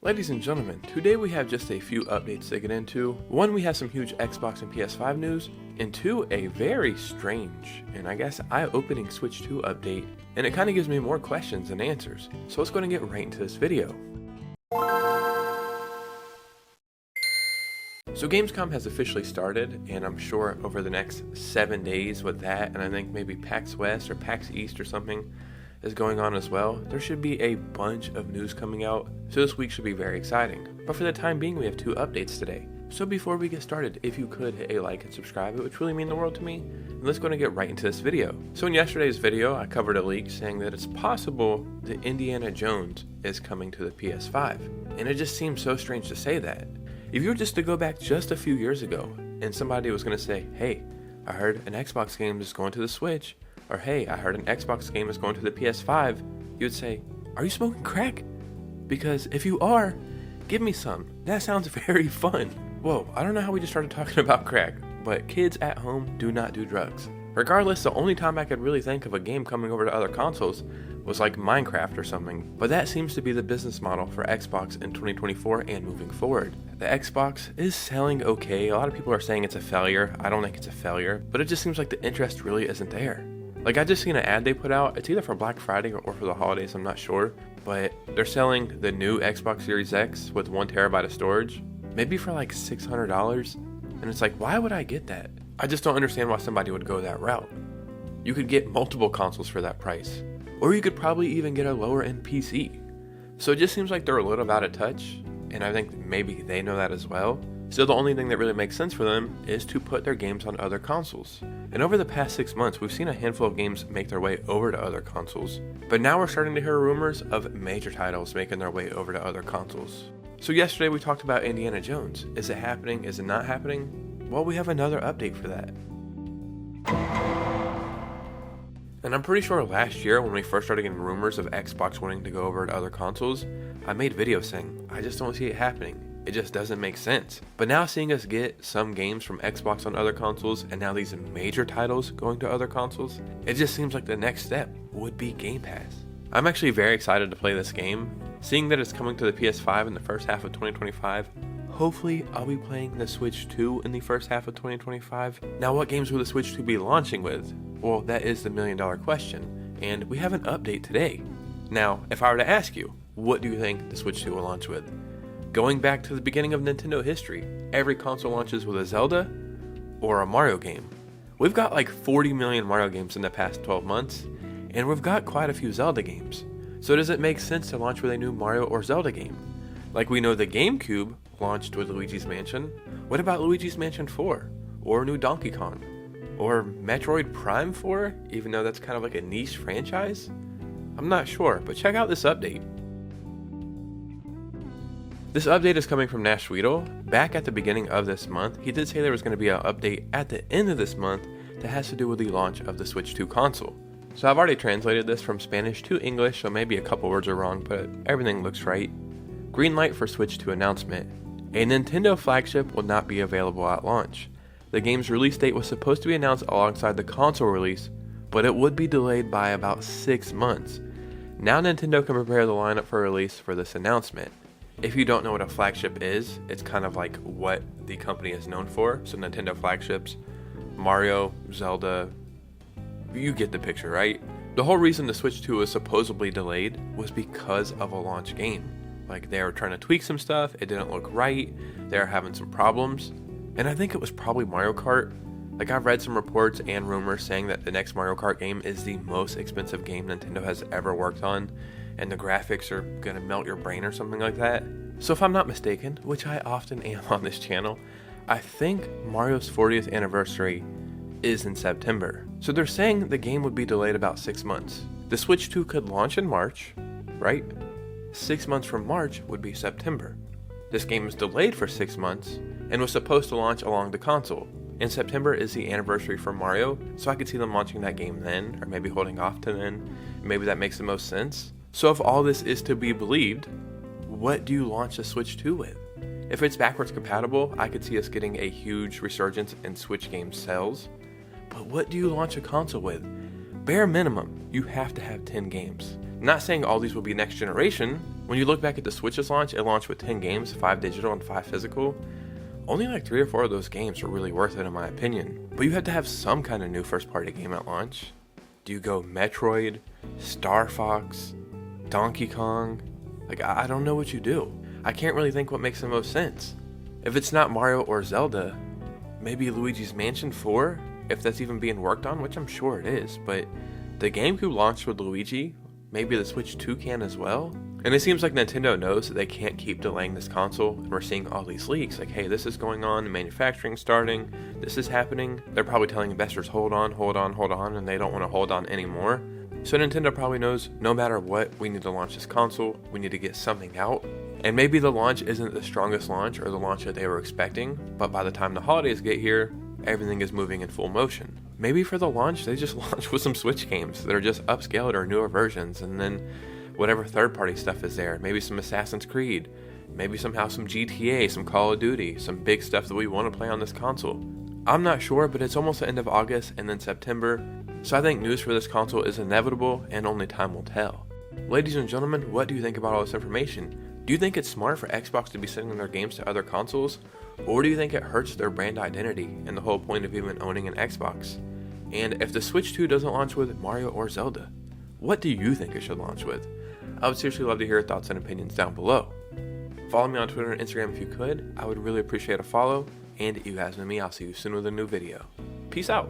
Ladies and gentlemen, today we have just a few updates to get into. One, we have some huge Xbox and PS5 news, and two, a very strange and I guess eye-opening Switch 2 update, and it kind of gives me more questions than answers. So let's go and get right into this video. So gamescom has officially started, and I'm sure over the next 7 days with that, and I think maybe PAX West or PAX East or something is going on as well, there should be a bunch of news coming out, so this week should be very exciting. But for the time being, we have 2 updates today. So before we get started, if you could hit a like and subscribe, it would truly mean the world to me. And let's go and get right into this video. So in yesterday's video, I covered a leak saying that it's possible that Indiana Jones is coming to the PS5. And it just seems so strange to say that. If you were just to go back just a few years ago, and somebody was going to say, hey, I heard an Xbox game is going to the Switch, or hey, I heard an Xbox game is going to the PS5, you would say, are you smoking crack? Because if you are, give me some. That sounds very fun. Whoa, I don't know how we just started talking about crack, but kids at home do not do drugs. Regardless, the only time I could really think of a game coming over to other consoles was like Minecraft or something, but that seems to be the business model for Xbox in 2024 and moving forward. The Xbox is selling okay. A lot of people are saying it's a failure. I don't think it's a failure, but it just seems like the interest really isn't there. Like, I just seen an ad they put out. It's either for Black Friday or for the holidays, I'm not sure. But they're selling the new Xbox Series X with 1 terabyte of storage, maybe for like $600. And it's like, why would I get that? I just don't understand why somebody would go that route. You could get multiple consoles for that price. Or you could probably even get a lower end PC. So it just seems like they're a little out of touch. And I think maybe they know that as well. So the only thing that really makes sense for them is to put their games on other consoles. And over the past 6 months, we've seen a handful of games make their way over to other consoles. But now we're starting to hear rumors of major titles making their way over to other consoles. So yesterday we talked about Indiana Jones. Is it happening? Is it not happening? Well, we have another update for that. And I'm pretty sure last year when we first started getting rumors of Xbox wanting to go over to other consoles, I made videos saying, I just don't see it happening. It just doesn't make sense. But now seeing us get some games from Xbox on other consoles and now these major titles going to other consoles, it just seems like the next step would be Game Pass. I'm actually very excited to play this game. Seeing that it's coming to the PS5 in the first half of 2025, hopefully I'll be playing the Switch 2 in the first half of 2025. Now what games will the Switch 2 be launching with? Well, that is the million-dollar question, and we have an update today. Now, if I were to ask you, what do you think the Switch 2 will launch with? Going back to the beginning of Nintendo history, every console launches with a Zelda or a Mario game. We've got like 40 million Mario games in the past 12 months, and we've got quite a few Zelda games. So does it make sense to launch with a new Mario or Zelda game? Like we know the GameCube launched with Luigi's Mansion. What about Luigi's Mansion 4? Or new Donkey Kong? Or Metroid Prime 4, even though that's kind of like a niche franchise? I'm not sure, but check out this update. This update is coming from Nash Weedle. Back at the beginning of this month, he did say there was going to be an update at the end of this month that has to do with the launch of the Switch 2 console. So I've already translated this from Spanish to English, so maybe a couple words are wrong, but everything looks right. Green light for Switch 2 announcement. A Nintendo flagship will not be available at launch. The game's release date was supposed to be announced alongside the console release, but it would be delayed by about 6 months. Now Nintendo can prepare the lineup for release for this announcement. If you don't know what a flagship is, it's kind of like what the company is known for. So Nintendo flagships, Mario, Zelda, you get the picture, right? The whole reason the Switch 2 was supposedly delayed was because of a launch game. Like they were trying to tweak some stuff, it didn't look right, they were having some problems. And I think it was probably Mario Kart. Like I've read some reports and rumors saying that the next Mario Kart game is the most expensive game Nintendo has ever worked on, and the graphics are gonna melt your brain or something like that. So if I'm not mistaken, which I often am on this channel, I think Mario's 40th anniversary is in September. So they're saying the game would be delayed about 6 months. The Switch 2 could launch in March, right? 6 months from March would be September. This game is delayed for 6 months and was supposed to launch along the console. And September is the anniversary for Mario, so I could see them launching that game then, or maybe holding off to then. Maybe that makes the most sense. So if all this is to be believed, what do you launch a Switch 2 with? If it's backwards compatible, I could see us getting a huge resurgence in Switch game sales. But what do you launch a console with? Bare minimum, you have to have 10 games. I'm not saying all these will be next generation, When you look back at the Switch's launch, it launched with 10 games, 5 digital and 5 physical. Only like 3 or 4 of those games were really worth it in my opinion. But you had to have some kind of new first party game at launch. Do you go Metroid, Star Fox, Donkey Kong? Like, I don't know what you do. I can't really think what makes the most sense. If it's not Mario or Zelda, maybe Luigi's Mansion 4, if that's even being worked on, which I'm sure it is, but the GameCube launched with Luigi, maybe the Switch 2 can as well. And it seems like Nintendo knows that they can't keep delaying this console, and we're seeing all these leaks, like, hey, this is going on, manufacturing starting, this is happening. They're probably telling investors, hold on, and they don't want to hold on anymore. So Nintendo probably knows, no matter what, we need to launch this console, we need to get something out. And maybe the launch isn't the strongest launch or the launch that they were expecting, but by the time the holidays get here, everything is moving in full motion. Maybe for the launch, they just launch with some Switch games that are just upscaled or newer versions, and then whatever third-party stuff is there, maybe some Assassin's Creed, maybe somehow some GTA, some Call of Duty, some big stuff that we want to play on this console. I'm not sure, but it's almost the end of August and then September, so I think news for this console is inevitable and only time will tell. Ladies and gentlemen, what do you think about all this information? Do you think it's smart for Xbox to be sending their games to other consoles? Or do you think it hurts their brand identity and the whole point of even owning an Xbox? And if the Switch 2 doesn't launch with Mario or Zelda, what do you think it should launch with? I would seriously love to hear your thoughts and opinions down below. Follow me on Twitter and Instagram if you could. I would really appreciate a follow. And you guys know me, I'll see you soon with a new video. Peace out.